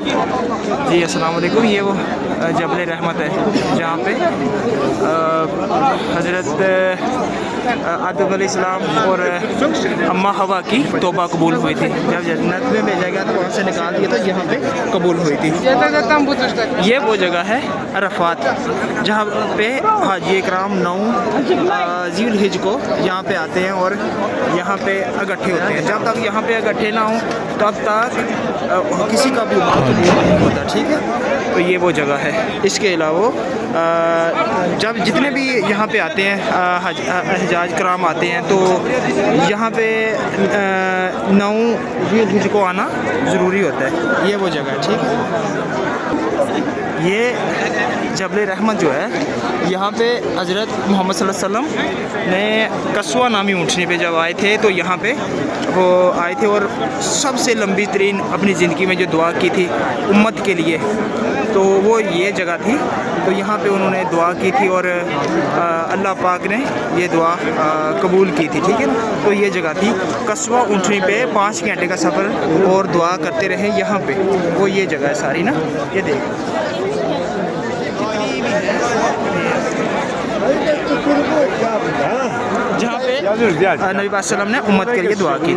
जी अस्सलाम वालेकुम। ये वो जबल रहमत है जहाँ पे हज़रत आदम अलैहिस्सलाम और अम्मा हवा की तौबा कबूल हुई थी। जब जन्नत में भेजा गया तो वहाँ से निकाल दिया तो यहाँ पे कबूल हुई थी। ये वो जगह है अरफात जहाँ पे हाजी इकराम 9 ज़ील-हिज को यहाँ पे आते हैं और यहाँ पे इकट्ठे होते हैं। जब तक यहाँ पे इकट्ठे ना हो तब तक किसी का भी बात नहीं होता। ठीक है, तो ये वो जगह है। इसके अलावा जब जितने भी यहाँ पे आते हैं हजाज कराम आते हैं तो यहाँ पे 9 ज़ील-हिज को आना ज़रूरी होता है। ये वो जगह है। ठीक है, ये जबल रहमत जो है यहाँ पे हज़रत मोहम्मद सल्लल्लाहु अलैहि वसल्लम ने कस्वा नामी ऊँटनी पे जब आए थे तो यहाँ पे वो आए थे और सबसे लंबी तरीन अपनी ज़िंदगी में जो दुआ की थी उम्मत के लिए, तो वो ये जगह थी। तो यहाँ पे उन्होंने दुआ की थी और अल्लाह पाक ने ये दुआ कबूल की थी। ठीक है, तो ये जगह थी कस्वा ऊँटनी पे 5 घंटे का सफ़र और दुआ करते रहे यहाँ पे। वो ये जगह है सारी ना, ये देख जहाँ पे नबी पाक सल्लम ने उम्मत के लिए दुआ की।